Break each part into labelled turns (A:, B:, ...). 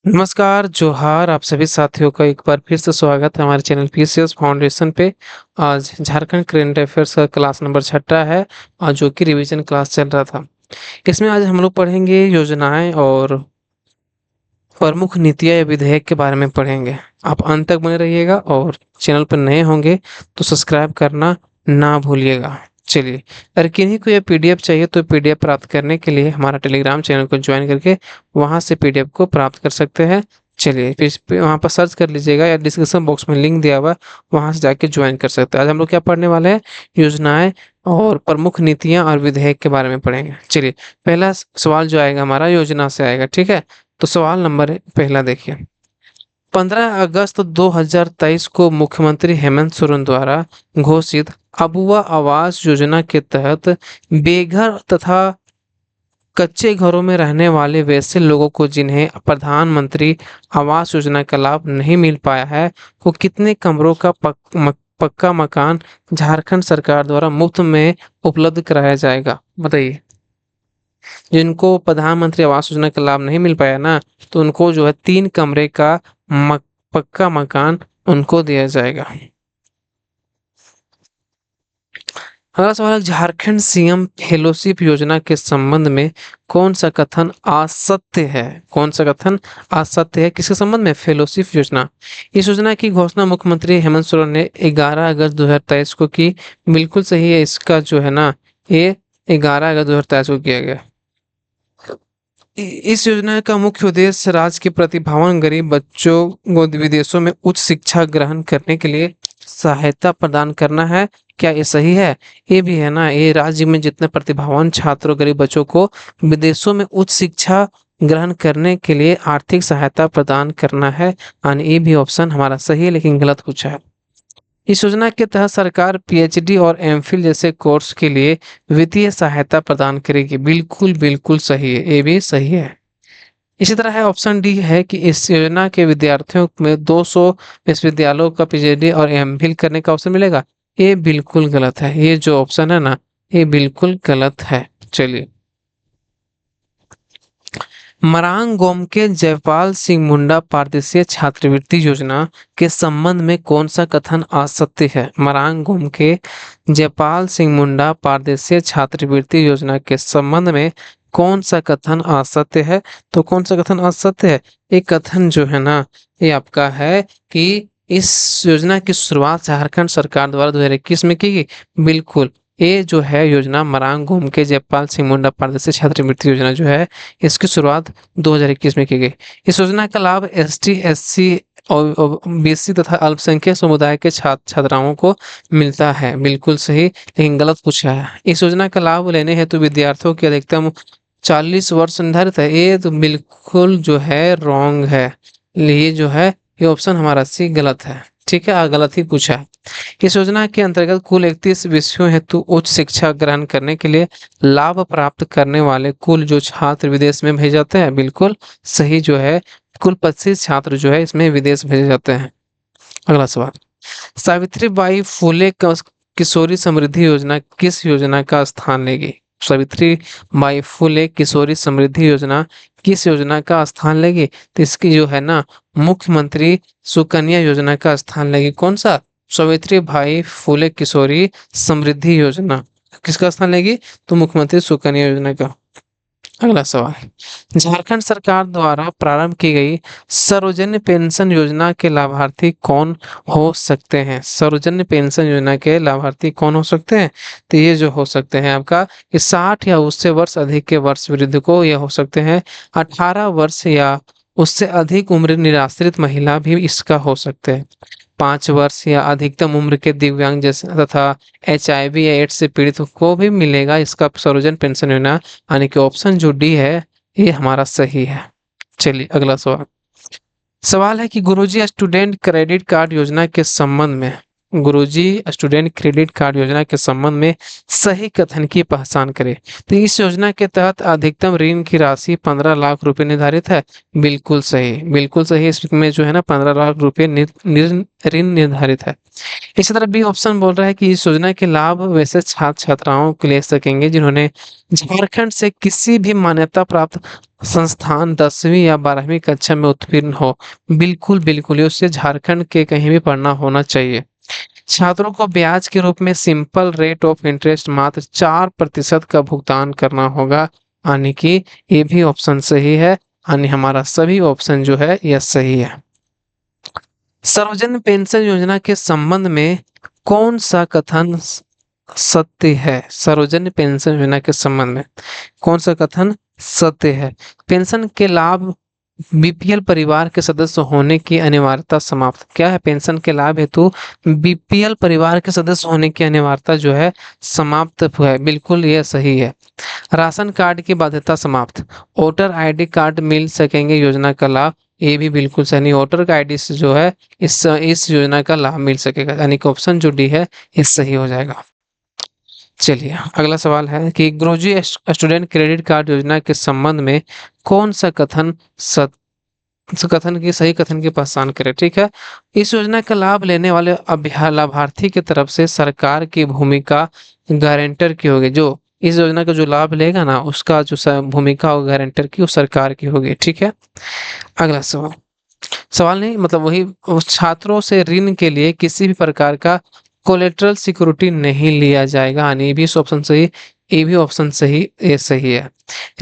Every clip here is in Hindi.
A: नमस्कार, जोहार आप सभी साथियों का एक बार फिर से स्वागत है हमारे चैनल पीसीएस फाउंडेशन पे। आज झारखंड करंट अफेयर्स का क्लास नंबर छठा है और जो कि रिवीजन क्लास चल रहा था। इसमें आज हम लोग पढ़ेंगे योजनाएं और प्रमुख नीतियाँ या विधेयक के बारे में पढ़ेंगे। आप अंत तक बने रहिएगा और चैनल पर नए होंगे तो सब्सक्राइब करना ना भूलिएगा। चलिए, अगर किन्हीं को ये पीडीएफ चाहिए तो पीडीएफ प्राप्त करने के लिए हमारा टेलीग्राम चैनल को ज्वाइन करके वहां से पीडीएफ को प्राप्त कर सकते हैं। चलिए, फिर इस पे वहाँ पर सर्च कर लीजिएगा या डिस्क्रिप्शन बॉक्स में लिंक दिया हुआ है, वहां से जाके ज्वाइन कर सकते हैं। आज हम लोग क्या पढ़ने वाले हैं? योजनाएं और प्रमुख नीतियां और विधेयक के बारे में पढ़ेंगे। चलिए, पहला सवाल जो आएगा हमारा योजना से आएगा, ठीक है। तो सवाल नंबर पहला देखिए। 15 अगस्त 2023 को मुख्यमंत्री हेमंत सोरेन द्वारा घोषित अबुआ आवास योजना के तहत बेघर तथा कच्चे घरों में रहने वाले वैसे लोगों को जिन्हें प्रधानमंत्री आवास योजना का लाभ नहीं मिल पाया है, को कितने कमरों का पक्का मकान झारखंड सरकार द्वारा मुफ्त में उपलब्ध कराया जाएगा? बताइए। जिनको प्रधानमंत्री आवास योजना का लाभ नहीं मिल पाया ना, तो उनको जो है 3 कमरे का मक, पक्का मकान उनको दिया जाएगा। अगला सवाल है, झारखंड सीएम फेलोशिप योजना के संबंध में कौन सा कथन असत्य है? कौन सा कथन असत्य है? किसके संबंध में? फेलोशिप योजना। इस योजना की घोषणा मुख्यमंत्री हेमंत सोरेन ने 11 अगस्त 2023 को की। बिल्कुल सही है। इसका जो है ना, ये 11 अगस्त 2023 को किया गया। इस योजना का मुख्य उद्देश्य राज्य के प्रतिभावान गरीब बच्चों को विदेशों में उच्च शिक्षा ग्रहण करने के लिए सहायता प्रदान करना है। क्या ये सही है? ये भी है ना, ये राज्य में जितने प्रतिभावान छात्रों गरीब बच्चों को विदेशों में उच्च शिक्षा ग्रहण करने के लिए आर्थिक सहायता प्रदान करना है। यानी ये भी ऑप्शन हमारा सही है, लेकिन गलत पूछा है। इस योजना के तहत सरकार पीएचडी और एमफिल जैसे कोर्स के लिए वित्तीय सहायता प्रदान करेगी। बिल्कुल बिल्कुल सही है, ये भी सही है। इसी तरह है ऑप्शन डी है कि इस योजना के विद्यार्थियों में 200 विश्वविद्यालयों का पीएचडी और एमफिल करने का अवसर मिलेगा। ये बिल्कुल गलत है। ये जो ऑप्शन है ना, ये बिल्कुल गलत है। चलिए, मरांग गोम के जयपाल सिंह मुंडा पारदेशीय छात्रवृत्ति योजना के संबंध में कौन सा कथन असत्य है? मरांग गोम के जयपाल सिंह मुंडा पारदेशीय छात्रवृत्ति योजना के संबंध में कौन सा कथन असत्य है? तो कौन सा कथन असत्य है? एक कथन जो है ना, ये आपका है कि इस योजना की शुरुआत झारखंड सरकार द्वारा 2021 में की गई। बिल्कुल, ये जो है योजना मरांग घूम के जयपाल सिंह मुंडा पारदेशी छात्रवृत्ति योजना जो है, इसकी शुरुआत 2021 में की गई। इस योजना का लाभ एसटी, एससी और बीसी तथा अल्पसंख्यक समुदाय के छात्राओं को मिलता है। बिल्कुल सही, लेकिन गलत पूछा है। इस योजना का लाभ लेने हेतु विद्यार्थियों की अधिकतम 40 वर्ष निर्धारित है। ये तो बिल्कुल जो है रॉन्ग है। ये जो है, ये ऑप्शन हमारा सी गलत है। ठीक है, गलत ही पूछा है। इस योजना के अंतर्गत कुल 31 विषयों हेतु उच्च शिक्षा ग्रहण करने के लिए लाभ प्राप्त करने वाले कुल जो छात्र विदेश में भेजे जाते हैं, बिल्कुल सही जो है, कुल 25 छात्र जो है इसमें विदेश भेजे जाते हैं। अगला सवाल, सावित्री बाई फुले किशोरी समृद्धि योजना किस योजना का स्थान लेगी? सावित्री बाई फुले किशोरी समृद्धि योजना किस योजना का स्थान लेगी? तो इसकी जो है ना, मुख्यमंत्री सुकन्या योजना का स्थान लेगी। कौन सा? सावित्री भाई फुले किशोरी समृद्धि योजना किसका स्थान लेगी? तो मुख्यमंत्री सुकन्या योजना का। अगला सवाल, झारखंड सरकार द्वारा प्रारंभ की गई सर्वजन्य पेंशन योजना के लाभार्थी कौन हो सकते हैं? सर्वजन्य पेंशन योजना के लाभार्थी कौन हो सकते हैं? तो ये जो हो सकते हैं आपका, ये 60 या उससे वर्ष अधिक के वर्ष वृद्ध को ये हो सकते हैं। 18 वर्ष या उससे अधिक उम्र निराश्रित महिला भी इसका हो सकते हैं। 5 वर्ष या अधिकतम उम्र के दिव्यांग जैसे तथा एचआईवी या एड्स से पीड़ित को भी मिलेगा इसका सर्वजन पेंशन योजना। यानी कि ऑप्शन जो डी है, ये हमारा सही है। चलिए, अगला सवाल। सवाल है कि गुरुजी स्टूडेंट क्रेडिट कार्ड योजना के संबंध में गुरुजी स्टूडेंट क्रेडिट कार्ड योजना के संबंध में सही कथन की पहचान करें। तो इस योजना के तहत अधिकतम ऋण की राशि 15 लाख रुपए निर्धारित है। बिल्कुल सही, बिल्कुल सही। इसमें जो है ना 15 लाख रुपए ऋण निर्धारित है। इसी तरह बी ऑप्शन बोल रहा है कि इस योजना के लाभ वैसे छात्र छात्राओं को ले सकेंगे जिन्होंने झारखंड से किसी भी मान्यता प्राप्त संस्थान 10वीं या 12वीं कक्षा में उत्तीर्ण हो। बिल्कुल बिल्कुल, ये उससे झारखंड के कहीं भी पढ़ना होना चाहिए। छात्रों को ब्याज के रूप में सिंपल रेट ऑफ इंटरेस्ट मात्र 4% का भुगतान करना होगा, यानी कि ये भी ऑप्शन सही है, यानी हमारा सभी ऑप्शन जो है यह सही है। सार्वजनिक पेंशन योजना के संबंध में कौन सा कथन सत्य है? सार्वजनिक पेंशन योजना के संबंध में कौन सा कथन सत्य है? पेंशन के लाभ बीपीएल परिवार के सदस्य होने की अनिवार्यता समाप्त। क्या है? पेंशन के लाभ हेतु बीपीएल परिवार के सदस्य होने की अनिवार्यता जो है समाप्त है। बिल्कुल यह सही है। राशन कार्ड की बाध्यता समाप्त। वोटर आईडी कार्ड मिल सकेंगे योजना का लाभ। ये भी बिल्कुल सही नहीं। वोटर का आईडी से जो है इस योजना का लाभ मिल सकेगा, यानी कि ऑप्शन जो डी है ये सही हो जाएगा। चलिए अगला सवाल है कि गुरुजी स्टूडेंट क्रेडिट कार्ड योजना के संबंध में कौन सा कथन कथन की सही कथन की पहचान करें। ठीक है, इस योजना का लाभ लेने वाले लाभार्थी की तरफ से सरकार की भूमिका गारंटर की होगी। जो इस योजना का जो लाभ लेगा ना उसका जो भूमिका होगी गारंटर की, वो सरकार की होगी। ठीक है, अगला सवाल, सवाल नहीं मतलब वही, उस छात्रों से ऋण के लिए किसी भी प्रकार का कोलेटरल सिक्योरिटी नहीं लिया जाएगा, यानी ये भी ऑप्शन सही, ये भी ऑप्शन सही, ये सही है।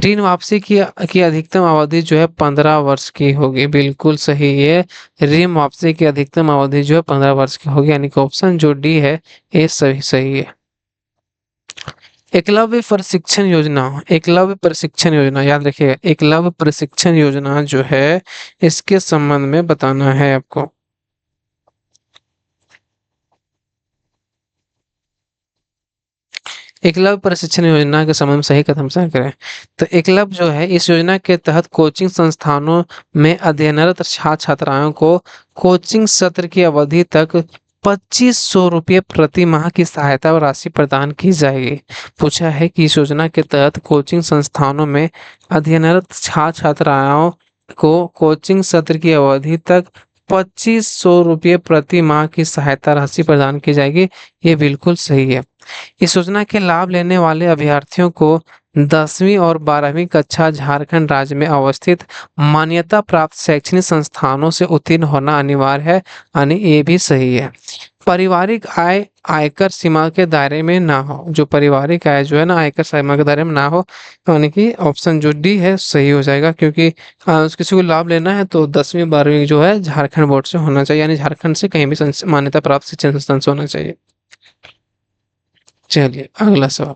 A: ऋण वापसी की अधिकतम अवधि जो है 15 वर्ष की होगी। बिल्कुल सही है, ऋण वापसी की अधिकतम अवधि जो है 15 वर्ष की होगी, यानी कि ऑप्शन जो डी है ये सही सही है। एकलव्य प्रशिक्षण योजना, एकलव्य प्रशिक्षण योजना याद रखिएगा, एकलव्य प्रशिक्षण योजना जो है इसके संबंध में बताना है आपको। एकलव्य प्रशिक्षण योजना के संबंध में सही कथन साझा करें। तो एकलव्य जो है इस योजना के तहत कोचिंग संस्थानों में अध्ययनरत छात्र छात्राओं को कोचिंग सत्र की अवधि तक 2500 रुपये प्रति माह की सहायता राशि प्रदान की जाएगी। पूछा है कि इस योजना के तहत कोचिंग संस्थानों में अध्ययनरत छात्र छात्राओं को कोचिंग सत्र की अवधि तक 2500 रुपये प्रति माह की सहायता राशि प्रदान की जाएगी। ये बिल्कुल सही है। इस योजना के लाभ लेने वाले अभ्यर्थियों को 10वीं और 12वीं कक्षा झारखंड राज्य में अवस्थित मान्यता प्राप्त शैक्षणिक संस्थानों से उत्तीर्ण होना अनिवार्य है, यानी ये भी सही है। पारिवारिक आय आयकर सीमा के दायरे में ना हो, जो पारिवारिक आय जो है ना आयकर सीमा के दायरे में ना हो, यानी कि ऑप्शन जो डी है सही हो जाएगा। क्योंकि किसी को लाभ लेना है तो 10वीं 12वीं जो है झारखंड बोर्ड से होना चाहिए, यानी झारखंड से कहीं भी मान्यता प्राप्त शिक्षण संस्थान से होना चाहिए। चलिए अगला सवाल,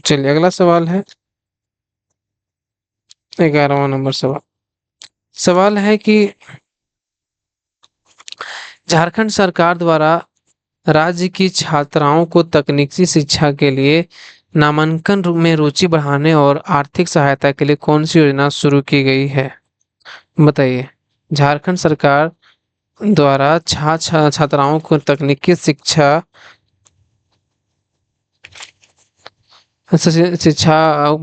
A: चलिए अगला सवाल है 11वां नंबर सवाल। सवाल है कि झारखंड सरकार द्वारा राज्य की छात्राओं को तकनीकी शिक्षा के लिए नामांकन में रुचि बढ़ाने और आर्थिक सहायता के लिए कौन सी योजना शुरू की गई है? बताइए। झारखंड सरकार द्वारा छात्राओं को तकनीकी शिक्षा शिक्षा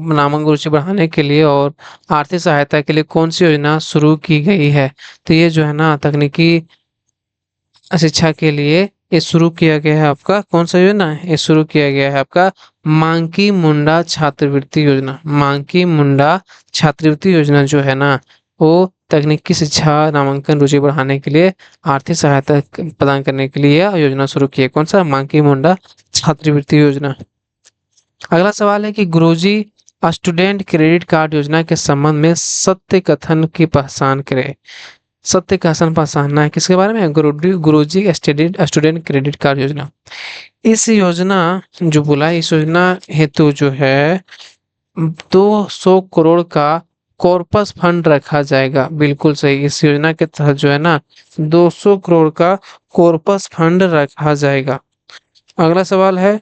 A: नामांकन रुचि बढ़ाने के लिए और आर्थिक सहायता के लिए कौन सी योजना शुरू की गई है? तो ये जो है ना तकनीकी शिक्षा के लिए ये शुरू किया गया है आपका कौन सा योजना है? ये शुरू किया गया है आपका मांकी मुंडा छात्रवृत्ति योजना। मांकी मुंडा छात्रवृत्ति योजना जो है ना वो तकनीकी शिक्षा नामांकन रुचि बढ़ाने के लिए आर्थिक सहायता प्रदान करने के लिए यह योजना शुरू की है। कौन सा? मांकी मुंडा छात्रवृत्ति योजना। अगला सवाल है कि गुरुजी स्टूडेंट क्रेडिट कार्ड योजना के संबंध में सत्य कथन की पहचान करें। सत्य कथन पहचानना है किसके बारे में? गुरुजी स्टूडेंट क्रेडिट कार्ड योजना। इस योजना जो बोला इस योजना हेतु जो है 200 करोड़ का कॉर्पस फंड रखा जाएगा। बिल्कुल सही, इस योजना के तहत जो है ना 200 करोड़ का कॉर्पस फंड रखा जाएगा। अगला सवाल है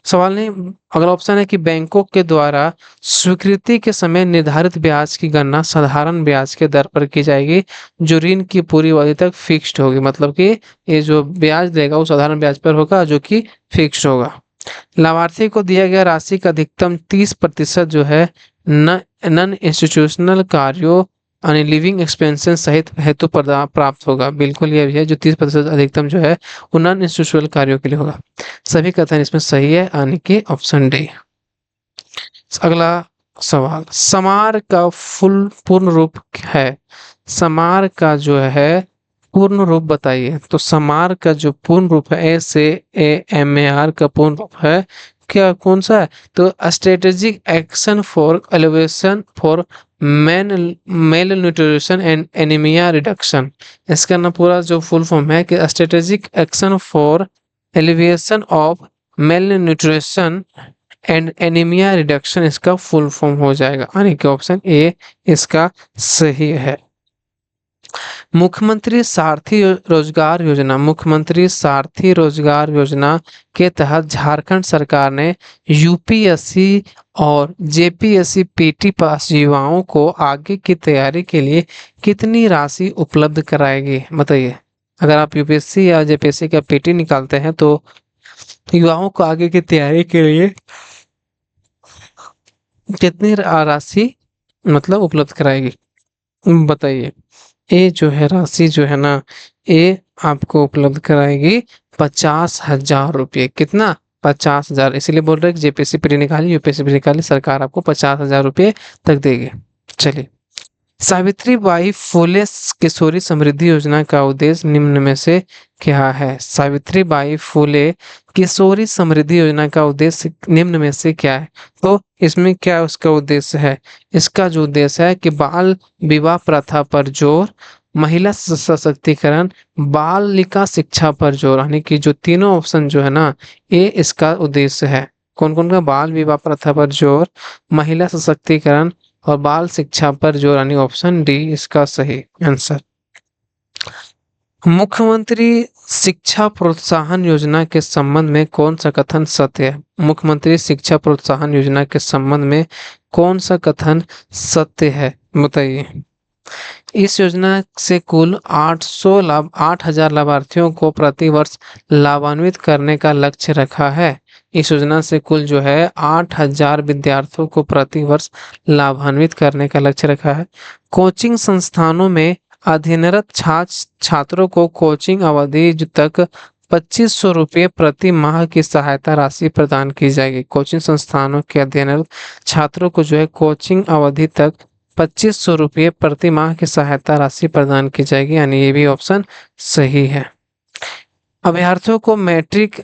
A: सवाल नहीं। अगला ऑप्शन है कि बैंकों के द्वारा स्वीकृति के समय निर्धारित ब्याज की गणना साधारण ब्याज के दर पर की जाएगी, जो ऋण की पूरी अवधि तक फिक्स्ड होगी। मतलब कि ये जो ब्याज देगा वो साधारण ब्याज पर होगा, जो कि फिक्स्ड होगा। लाभार्थी को दिया गया राशि का अधिकतम 30% जो है न नॉन इंस्टीट्यूशनल कार्यों यानी लिविंग एक्सपेंसेस सहित हेतु प्रदान प्राप्त होगा। बिल्कुल ये भी है, जो 30% अधिकतम जो है वो नॉन इंस्टीट्यूशनल कार्यों के लिए होगा। सभी कथन इसमें सही है, यानी कि ऑप्शन डी। अगला सवाल, समार का फुल पूर्ण रूप है। समार का जो है पूर्ण रूप बताइए। तो समार का जो पूर्ण रूप है, SAMAR का पूर्ण रूप है क्या, कौन सा है? तो strategic action for elevation for male nutrition and anaemia reduction. इसका ना पूरा जो फुल फॉर्म है कि strategic action for elevation of male nutrition and anaemia reduction इसका फुल फॉर्म हो जाएगा, यानी कि ऑप्शन ए इसका सही है। मुख्यमंत्री सारथी रोजगार योजना, मुख्यमंत्री सारथी रोजगार योजना के तहत झारखंड सरकार ने यूपीएससी और जेपीएससी पीटी पास युवाओं को आगे की तैयारी के लिए कितनी राशि उपलब्ध कराएगी, बताइए। अगर आप यूपीएससी या जेपीएससी का पीटी निकालते हैं तो युवाओं को आगे की तैयारी के लिए कितनी राशि मतलब उपलब्ध कराएगी, बताइए। ये जो है राशि जो है ना, ये आपको उपलब्ध कराएगी 50,000 रुपये। कितना? 50,000। इसीलिए बोल रहे हैं कि जेपीएससी प्री निकाली, यूपीएससी प्री निकाली, सरकार आपको 50,000 रुपये तक देगी। चलिए, सावित्रीबाई फुले किशोरी समृद्धि योजना का उद्देश्य निम्न में से क्या है? सावित्रीबाई फुले किशोरी समृद्धि योजना का उद्देश्य निम्न में से क्या है? तो इसमें क्या उसका उद्देश्य है? इसका जो उद्देश्य है कि बाल विवाह प्रथा पर जोर, महिला सशक्तिकरण, बालिका शिक्षा पर जोर, यानी कि जो तीनों ऑप्शन जो है ना, ये इसका उद्देश्य है। कौन कौन का? बाल विवाह प्रथा पर जोर, महिला सशक्तिकरण और बाल शिक्षा पर जोर, यानी ऑप्शन डी इसका सही आंसर। मुख्यमंत्री शिक्षा प्रोत्साहन योजना के संबंध में कौन सा कथन सत्य है? मुख्यमंत्री शिक्षा प्रोत्साहन योजना के संबंध में कौन सा कथन सत्य है, बताइए। इस योजना से कुल 8,000 लाभार्थियों को प्रति वर्ष लाभान्वित करने का लक्ष्य रखा है। इस योजना से कुल जो है 8,000 विद्यार्थियों को प्रति वर्ष लाभान्वित करने का लक्ष्य रखा है। कोचिंग संस्थानों में अध्ययनरत छात्रों को कोचिंग अवधि तक 2,500 रुपये प्रति माह की सहायता राशि प्रदान की जाएगी। कोचिंग संस्थानों के अध्ययनरत छात्रों को जो है कोचिंग अवधि तक 2,500 रुपये प्रति माह की सहायता राशि प्रदान की जाएगी, यानी ये भी ऑप्शन सही है। अभ्यर्थियों को मैट्रिक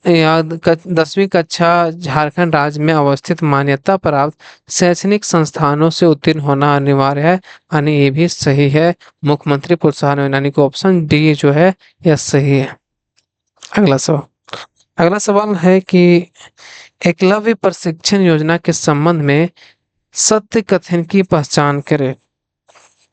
A: या 10वीं कक्षा झारखंड राज्य में अवस्थित मान्यता प्राप्त शैक्षणिक संस्थानों से उत्तीर्ण होना अनिवार्य है, यानी ये भी सही है। मुख्यमंत्री प्रोत्साहन योजना, यानी कि ऑप्शन डी जो है यह सही है। अगला सवाल है कि एकलव्य प्रशिक्षण योजना के संबंध में सत्य कथन की पहचान करें,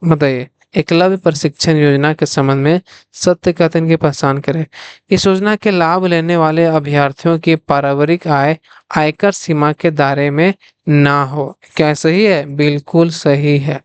A: बताइए। एकलव्य प्रशिक्षण योजना के संबंध में सत्य कथन की पहचान करें। इस योजना के लाभ लेने वाले अभ्यर्थियों की पारिवारिक आय आयकर सीमा के दायरे में ना हो। क्या सही है? बिल्कुल सही है।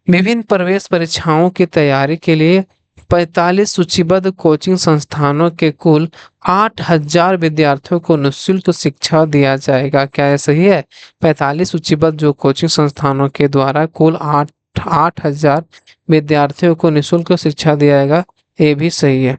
A: विभिन्न प्रवेश परीक्षाओं की तैयारी के लिए 45 सूचीबद्ध कोचिंग संस्थानों के कुल 8,000 विद्यार्थियों को निःशुल्क शिक्षा दिया जाएगा। क्या यह सही है? 45 सूचीबद्ध जो कोचिंग संस्थानों के द्वारा कुल 8,000 विद्यार्थियों को निःशुल्क शिक्षा दिया जाएगा, ये भी सही है।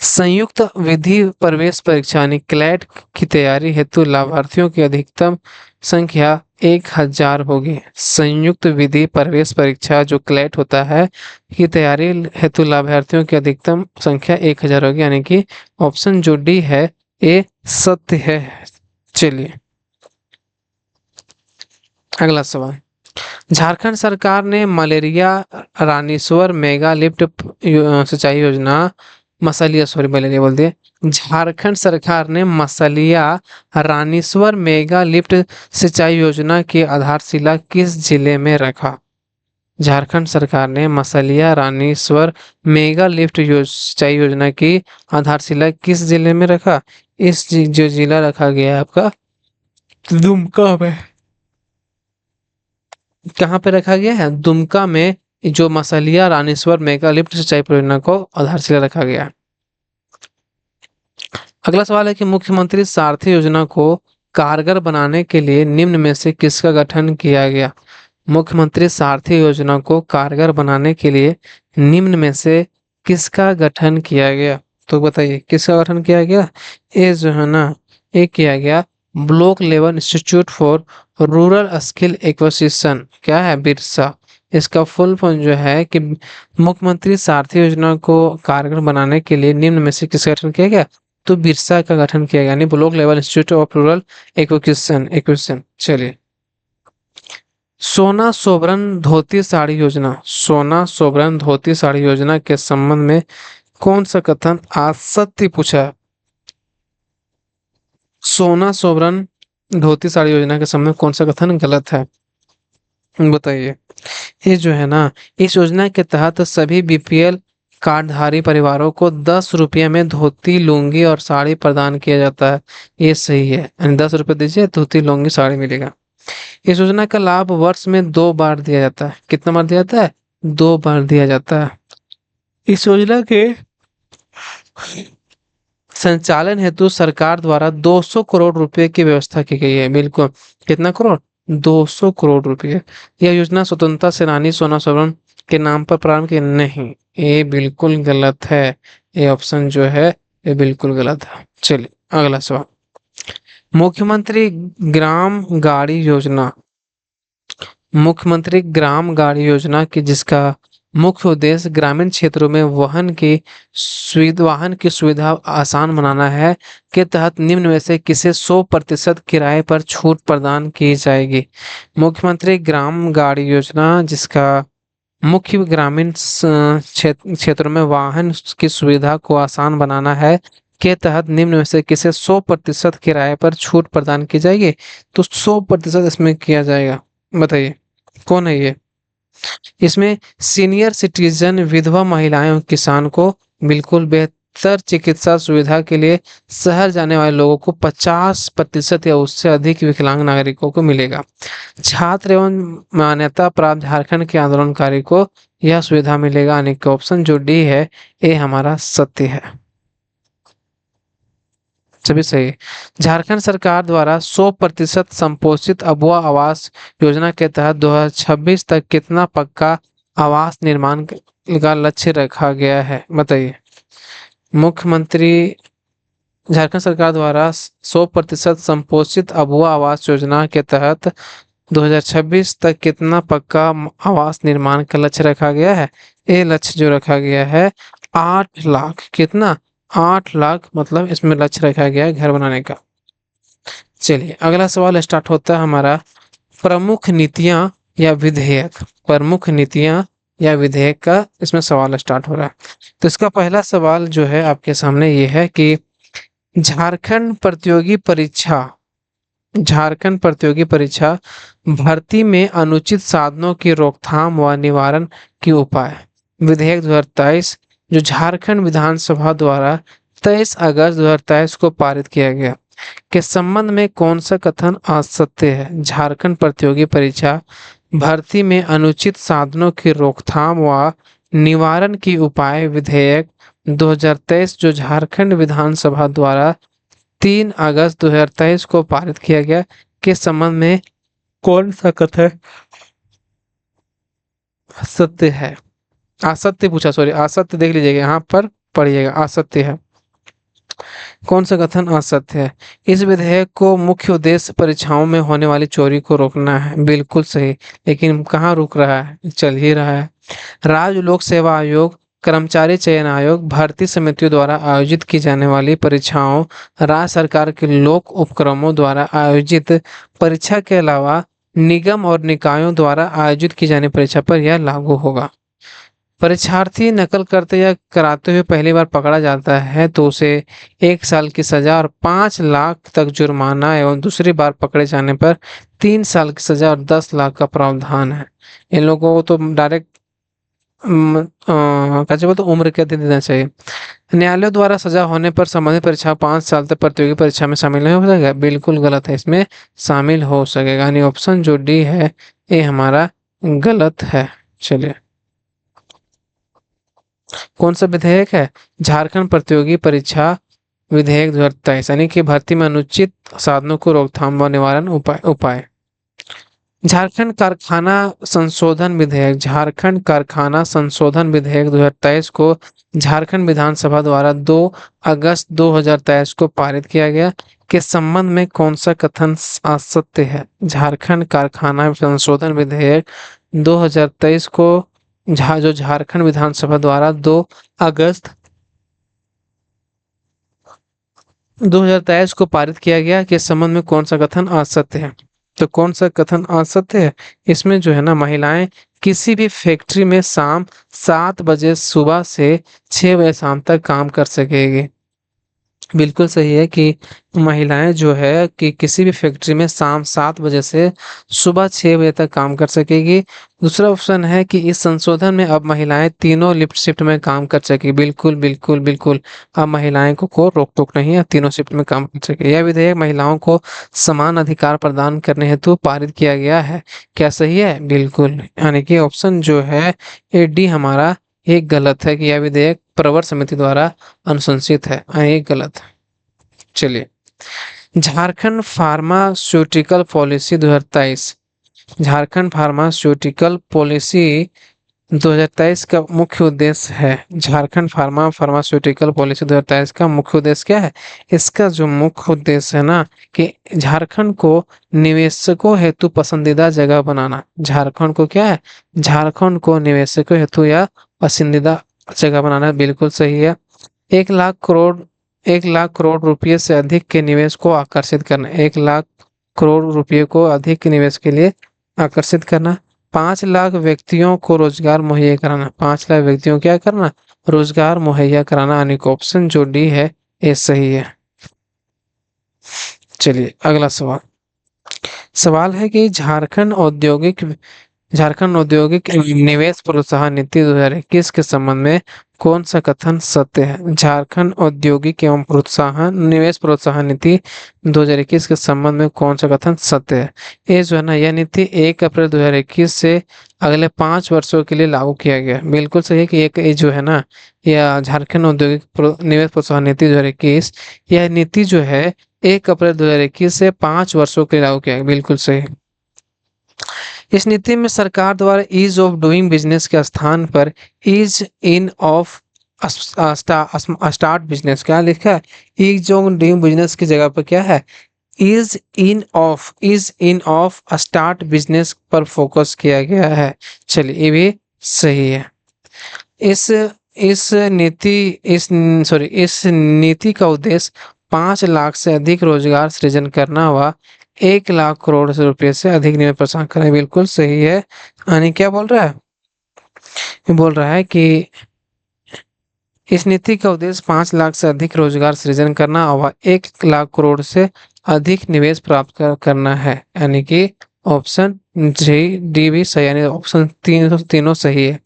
A: संयुक्त विधि प्रवेश परीक्षा यानी क्लैट की तैयारी हेतु लाभार्थियों की अधिकतम संख्या 1,000 होगी। संयुक्त विधि प्रवेश परीक्षा जो क्लैट होता है की तैयारी हेतु लाभार्थियों की अधिकतम संख्या 1,000 होगी, यानी कि ऑप्शन जो डी है ये सत्य है। चलिए, अगला सवाल, झारखंड सरकार ने मलेरिया रानीश्वर मेगा लिफ्ट सिंचाई योजना मसलिया सॉरी मलेरिया बोल दिए। झारखंड सरकार ने मसलिया रानीश्वर मेगा लिफ्ट सिंचाई योजना की आधारशिला किस जिले में रखा? झारखंड सरकार ने मसलिया रानीश्वर मेगा लिफ्ट सिंचाई योजना की आधारशिला किस जिले में रखा? जो जिला रखा गया है आपका दुमका में, कहाँ पे रखा गया है? दुमका में जो मसलिया रानीश्वर मेगा लिफ्ट सिंचाई परियोजना को आधारशिला रखा गया है। अगला सवाल है कि मुख्यमंत्री सारथी योजना को कारगर बनाने के लिए निम्न में से किसका गठन किया गया? मुख्यमंत्री सारथी योजना को कारगर बनाने के लिए निम्न में से किसका गठन किया गया? तो बताइए किसका गठन किया गया? ये जो है ना, ये किया गया block level institute for rural skill acquisition, क्या है? बिरसा। इसका फुल फॉर्म जो है कि मुख्यमंत्री सारथी योजना को कारगर बनाने के लिए निम्न में से किसका गठन किया गया? तो बिरसा का गठन किया गया, यानी block level institute of rural acquisition acquisition. चलिए, सोना सोबरन धोती साड़ी योजना, सोना सोबरन धोती साड़ी योजना के संबंध में कौन सा कथन असत्य पूछा है? सोना सोबरन धोती साड़ी योजना के संबंध में कौन सा कथन गलत है? बताइए। ये जो है ना, इस योजना के तहत सभी बीपीएल कार्डधारी परिवारों को 10 रुपये में धोती लुंगी और साड़ी प्रदान किया जाता है। ये सही है, यानी 10 रुपये दीजिए धोती लुंगी साड़ी मिलेगा। इस योजना का लाभ वर्ष में 2 बार दिया जाता है। कितना बार दिया जाता है? 2 बार दिया जाता है। इस योजना के संचालन हेतु सरकार द्वारा 200 करोड़ रुपए की व्यवस्था की गई है। बिल्कुल, कितना करोड़? 200 करोड़ रुपए। यह योजना स्वतंत्रता सेनानी सोना सोबरन के नाम पर प्रारंभ की नहीं, ये बिल्कुल गलत है। ये ऑप्शन जो है ये बिल्कुल गलत है। चलिए अगला सवाल, मुख्यमंत्री ग्राम गाड़ी योजना, मुख्यमंत्री ग्राम गाड़ी योजना की जिसका मुख्य उद्देश्य ग्रामीण क्षेत्रों में वाहन की सुविधा आसान बनाना है, के तहत निम्न में से किसे 100% किराए पर छूट प्रदान की जाएगी? मुख्यमंत्री ग्राम गाड़ी योजना जिसका मुख्य ग्रामीण क्षेत्रों में वाहन की सुविधा को आसान बनाना है, के तहत निम्न में से किसे 100% किराए पर छूट प्रदान की जाएगी? तो 100% इसमें किया जाएगा। बताइए कौन है ये? इसमें सीनियर सिटीजन, विधवा महिलाएं और किसान को बिल्कुल बेहतर चिकित्सा सुविधा के लिए शहर जाने वाले लोगों को 50% या उससे अधिक विकलांग नागरिकों को मिलेगा। छात्र एवं मान्यता प्राप्त झारखंड के आंदोलनकारी को यह सुविधा मिलेगा। यानी कि ऑप्शन जो डी है ये हमारा सत्य है, सभी सही। झारखंड सरकार द्वारा 100% संपोषित अबुआ आवास योजना के तहत 2026 तक कितना पक्का आवास निर्माण का लक्ष्य रखा गया है? बताइए। मुख्यमंत्री झारखंड सरकार द्वारा 100% संपोषित अबुआ आवास योजना के तहत 2026 तक कितना पक्का आवास निर्माण का लक्ष्य रखा गया है? ये लक्ष्य जो रखा गया है 8 लाख, कितना? 8 लाख, मतलब इसमें लक्ष्य रखा गया है घर बनाने का। चलिए अगला सवाल स्टार्ट होता है हमारा, प्रमुख नीतियां या विधेयक, प्रमुख नीतियां या विधेयक का इसमें सवाल स्टार्ट हो रहा है। तो इसका पहला सवाल जो है आपके सामने ये है कि झारखंड प्रतियोगी परीक्षा, झारखंड प्रतियोगी परीक्षा भर्ती में अनुचित साधनों की रोकथाम व निवारण के उपाय विधेयक 2023 जो झारखंड विधानसभा द्वारा 23 अगस्त 2023 को पारित किया गया, के संबंध में कौन सा कथन असत्य है? झारखंड प्रतियोगी परीक्षा भर्ती में अनुचित साधनों की रोकथाम व निवारण की उपाय विधेयक 2023 जो झारखंड विधानसभा द्वारा 3 अगस्त 2023 को पारित किया गया, के संबंध में कौन सा कथन सत्य है? असत्य पूछा, सॉरी असत्य, देख लीजिएगा यहाँ पर पढ़िएगा, असत्य है। कौन सा कथन असत्य है? इस विधेयक को मुख्य उद्देश्य परीक्षाओं में होने वाली चोरी को रोकना है। बिल्कुल सही, लेकिन कहाँ रुक रहा है? चल ही रहा है। राज्य लोक सेवा आयोग, कर्मचारी चयन आयोग, भर्ती समितियों द्वारा आयोजित की जाने वाली परीक्षाओं, राज्य सरकार के लोक उपक्रमों द्वारा आयोजित परीक्षा के अलावा निगम और निकायों द्वारा आयोजित की जाने परीक्षा पर यह लागू होगा। परीक्षार्थी नकल करते या कराते हुए पहली बार पकड़ा जाता है तो उसे 1 साल की सजा और 5 लाख तक जुर्माना एवं दूसरी बार पकड़े जाने पर 3 साल की सजा और 10 लाख का प्रावधान है। इन लोगों को तो डायरेक्ट कैसे बोलते उम्र कैद देना चाहिए। न्यायालय द्वारा सजा होने पर संबंधित परीक्षा 5 साल तक प्रतियोगी परीक्षा में शामिल नहीं हो सकेगा, बिल्कुल गलत है, इसमें शामिल हो सकेगा, यानी ऑप्शन जो डी है ये हमारा गलत है। चलिए, कौन सा विधेयक है? झारखंड प्रतियोगी परीक्षा विधेयक 2023, यानी कि भर्ती में अनुचित साधनों को रोकथाम व निवारण उपाय उपाय। झारखंड कारखाना संशोधन विधेयक, झारखंड कारखाना संशोधन विधेयक 2023 को झारखंड विधानसभा द्वारा 2 अगस्त 2023 को पारित किया गया, के संबंध में कौन सा कथन असत्य है? झारखंड कारखाना संशोधन विधेयक 2023 को जो झारखंड विधानसभा द्वारा 2 अगस्त 2023 को पारित किया गया, के संबंध में कौन सा कथन असत्य है? तो कौन सा कथन असत्य है? इसमें जो है ना, महिलाएं किसी भी फैक्ट्री में शाम 7 बजे सुबह से 6 बजे शाम तक काम कर सकेगी। बिल्कुल सही है कि महिलाएं जो है कि किसी भी फैक्ट्री में शाम 7 बजे से सुबह 6 बजे तक काम कर सकेगी। दूसरा ऑप्शन है कि इस संशोधन में अब महिलाएं तीनों लिफ्ट शिफ्ट में काम कर सकेगी। बिल्कुल बिल्कुल बिल्कुल, अब महिलाएं को रोक टोक नहीं है, तीनों शिफ्ट में काम कर सके। यह विधेयक महिलाओं को समान अधिकार प्रदान करने हेतु पारित किया गया है। क्या सही है? बिल्कुल, यानी कि ऑप्शन जो है ए डी हमारा एक गलत है कि यह विधेयक प्रवर समिति द्वारा अनुशंसित है, ये गलत है। चलिए, Jharkhand pharmaceutical policy 2023, Jharkhand pharmaceutical policy 2023 का मुख्य उद्देश्य है। झारखंड फार्मास्यूटिकल पॉलिसी 2023 का मुख्य उद्देश्य क्या है? इसका जो मुख्य उद्देश्य है ना कि झारखंड को निवेशकों हेतु पसंदीदा जगह बनाना। झारखंड को क्या है? झारखंड को निवेशकों हेतु या पसंदीदा जगह बनाना, बिल्कुल सही है। 1 लाख करोड़ 1 लाख करोड़ रुपये से अधिक के निवेश को आकर्षित करना। 1 लाख करोड़ रुपये को अधिक के निवेश के लिए आकर्षित करना। 5 लाख व्यक्तियों को रोजगार मुहैया कराना। 5 लाख व्यक्तियों क्या करना? रोजगार मुहैया कराना, यानी कि ऑप्शन जो डी है ये सही है। चलिए, अगला सवाल। सवाल है कि झारखंड औद्योगिक निवेश प्रोत्साहन नीति 2021 के संबंध में कौन सा कथन सत्य है? झारखंड औद्योगिक एवं निवेश प्रोत्साहन नीति 2021 के संबंध में कौन सा कथन सत्य है? ये जो है ना, यह नीति 1 अप्रैल 2021 से अगले 5 वर्षों के लिए लागू किया गया। बिल्कुल सही है कि एक ये जो है ना, यह झारखंड औद्योगिक निवेश प्रोत्साहन नीति 2021, यह नीति जो है 1 अप्रैल 2021 से 5 वर्षों के लिए लागू किया गया। बिल्कुल सही। इस नीति में सरकार द्वारा ईज ऑफ डूइंग बिजनेस के स्थान पर ease in of start business क्या लिखा है? ईज ऑफ डूइंग बिजनेस की जगह पर क्या है? Is in of start business पर फोकस किया गया है। चलिए, ये भी सही है। इस नीति का उद्देश्य 5 लाख से अधिक रोजगार सृजन करना हुआ 1 लाख करोड़ से रुपये से अधिक निवेश प्रोत्साहन करें। बिल्कुल सही है। यानी क्या बोल रहा है? ये बोल रहा है कि इस नीति का उद्देश्य 5 लाख से अधिक रोजगार सृजन करना और 1 लाख करोड़ से अधिक निवेश प्राप्त करना है, यानी कि ऑप्शन डी भी सही, यानी ऑप्शन तीनों सही है।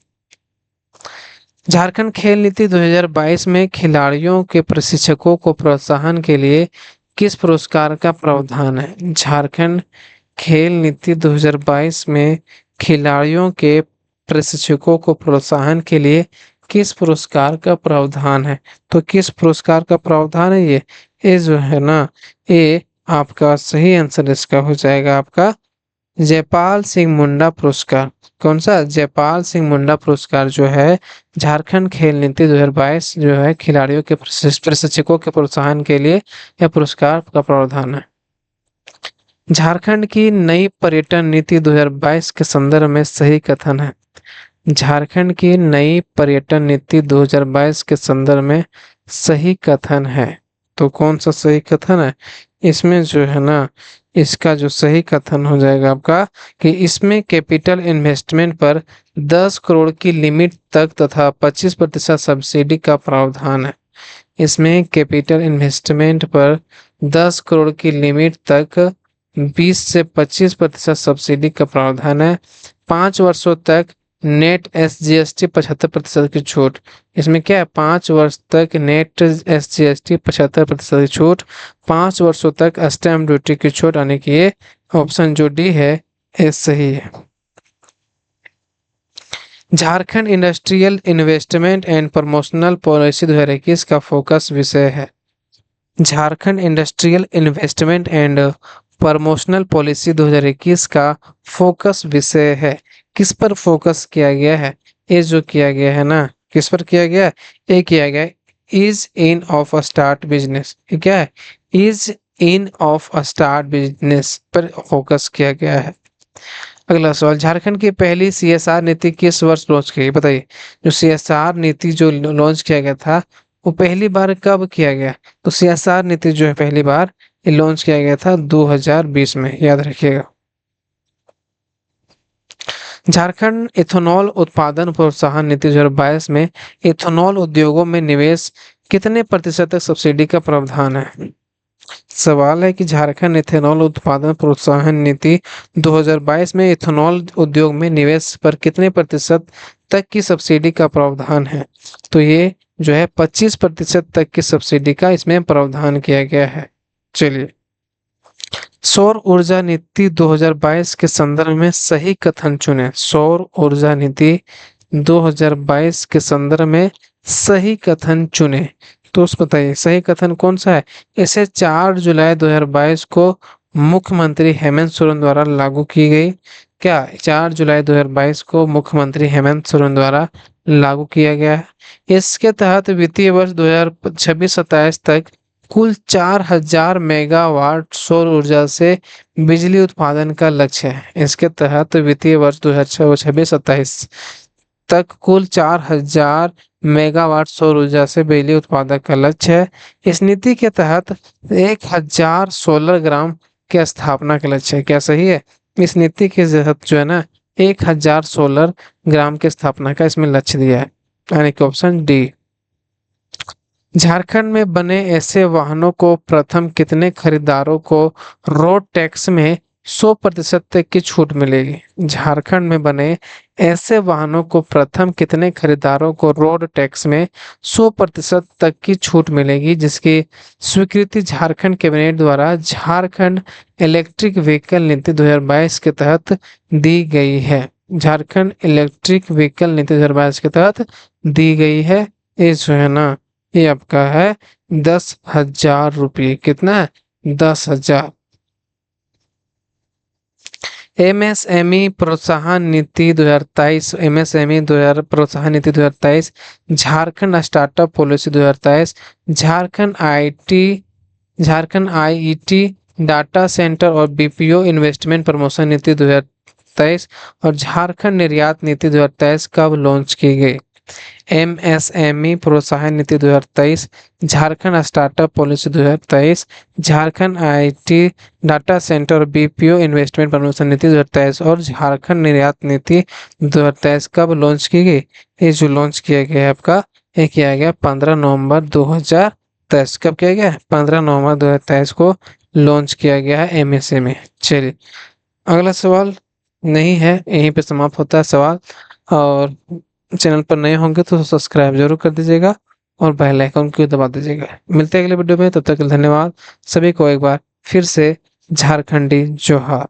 A: झारखंड खेल नीति 2022 में खिलाड़ियों के प्रशिक्षकों को प्रोत्साहन के लिए किस पुरस्कार का प्रावधान है? झारखंड खेल नीति 2022 में खिलाड़ियों के प्रशिक्षकों को प्रोत्साहन के लिए किस पुरस्कार का प्रावधान है? तो किस पुरस्कार का प्रावधान है? ये जो है ना, ये आपका सही आंसर इसका हो जाएगा आपका जयपाल सिंह मुंडा पुरस्कार। कौन सा? जयपाल सिंह मुंडा पुरस्कार जो है झारखंड खेल नीति 2022 जो है खिलाड़ियों के प्रशिक्षकों के प्रोत्साहन के लिए यह पुरस्कार का प्रावधान है। झारखंड की नई पर्यटन नीति 2022 के संदर्भ में सही कथन है। झारखंड की नई पर्यटन नीति 2022 के संदर्भ में सही कथन है। तो कौन सा सही कथन है? इसमें जो है ना, इसका जो सही कथन हो जाएगा आपका कि इसमें कैपिटल इन्वेस्टमेंट पर 10 करोड़ की लिमिट तक तथा 25% सब्सिडी का प्रावधान है। इसमें कैपिटल इन्वेस्टमेंट पर 10 करोड़ की लिमिट तक 20 से 25% सब्सिडी का प्रावधान है। 5 वर्षों तक नेट SGST 75% की छूट। इसमें क्या है, 5 वर्ष तक नेट SGST 75% की छूट, 5 वर्षों तक स्टैम्प ड्यूटी की छूट, यानी कि ये ऑप्शन जो डी है ये सही है। Jharkhand industrial investment and promotional policy 2021 का फोकस विषय है। Jharkhand industrial investment and promotional policy 2021 का फोकस विषय है। किस पर फोकस किया गया है, ये जो किया गया है ना, किस पर किया गया है, ये किया गया है is in of a start business. ये क्या है, is in of a start business पर फोकस किया गया है। अगला सवाल, झारखंड की पहली CSR नीति किस वर्ष लॉन्च की गई, बताइए। जो CSR नीति जो लॉन्च किया गया था वो पहली बार कब किया गया, तो CSR नीति जो है पहली बार ये लॉन्च किया गया था 2020 में, याद रखिएगा। झारखंड इथेनॉल उत्पादन प्रोत्साहन नीति 2022 में इथेनॉल उद्योगों में निवेश कितने प्रतिशत तक सब्सिडी का प्रावधान है। सवाल है कि झारखंड इथेनॉल उत्पादन प्रोत्साहन नीति 2022 में इथेनॉल उद्योग में निवेश पर कितने प्रतिशत तक की सब्सिडी का प्रावधान है, तो ये जो है 25% तक की सब्सिडी का इसमें प्रावधान किया गया है। चलिए, सौर ऊर्जा नीति 2022 के संदर्भ में सही कथन चुने। सौर ऊर्जा नीति 2022 के संदर्भ में सही कथन चुने, तो उस बताइए सही कथन कौन सा है। इसे 4 जुलाई 2022 को मुख्यमंत्री हेमंत सोरेन द्वारा लागू की गई। क्या 4 जुलाई 2022 को मुख्यमंत्री हेमंत सोरेन द्वारा लागू किया गया है। इसके तहत वित्तीय वर्ष 2026-27 तक कुल 4000 मेगावाट सौर ऊर्जा से बिजली उत्पादन का लक्ष्य है। इसके तहत वित्तीय वर्ष 2026-27 तक कुल 4000 मेगावाट सौर ऊर्जा से बिजली उत्पादन का लक्ष्य है। इस नीति के तहत 1000 सोलर ग्राम की स्थापना का लक्ष्य है। क्या सही है, इस नीति के तहत जो है ना 1000 सोलर ग्राम की स्थापना का इसमें लक्ष्य दिया है, यानी कि ऑप्शन डी। झारखंड में बने ऐसे वाहनों को प्रथम कितने खरीदारों को रोड टैक्स में 100% तक की छूट मिलेगी। झारखंड में बने ऐसे वाहनों को प्रथम कितने खरीदारों को रोड टैक्स में 100% तक की छूट मिलेगी, जिसकी स्वीकृति झारखंड कैबिनेट द्वारा झारखंड इलेक्ट्रिक व्हीकल नीति 2022 के तहत दी गई है। झारखंड इलेक्ट्रिक व्हीकल नीति 2022 के तहत दी गई है। ये जो है ना ये आपका है 10,000 रुपये। कितना है, 10,000। MSME प्रोत्साहन नीति 2023, MSME 2000 प्रोत्साहन नीति 2023, Jharkhand startup policy 2023, Jharkhand IET data centre और BPO इन्वेस्टमेंट प्रमोशन नीति 2023 और झारखंड निर्यात नीति 2023 कब लॉन्च की गई। MSME प्रोत्साहन नीति 2023, Jharkhand startup policy 2023, Jharkhand IIT data centre और BPO इन्वेस्टमेंट प्रमोशन नीति 2023 और झारखंड निर्यात नीति 2023 कब लॉन्च की गई। ये जो लॉन्च किया गया है आपका, ये किया गया 15 नवंबर 2023। कब किया गया, 15 नवंबर 2023 को लॉन्च किया गया है MSME। चलिए, अगला सवाल नहीं है, यहीं पे समाप्त होता है सवाल। और चैनल पर नए होंगे तो सब्सक्राइब जरूर कर दीजिएगा और बेल आइकन को दबा दीजिएगा। मिलते हैं अगले वीडियो में, तब तक धन्यवाद सभी को। एक बार फिर से झारखंडी जोहार।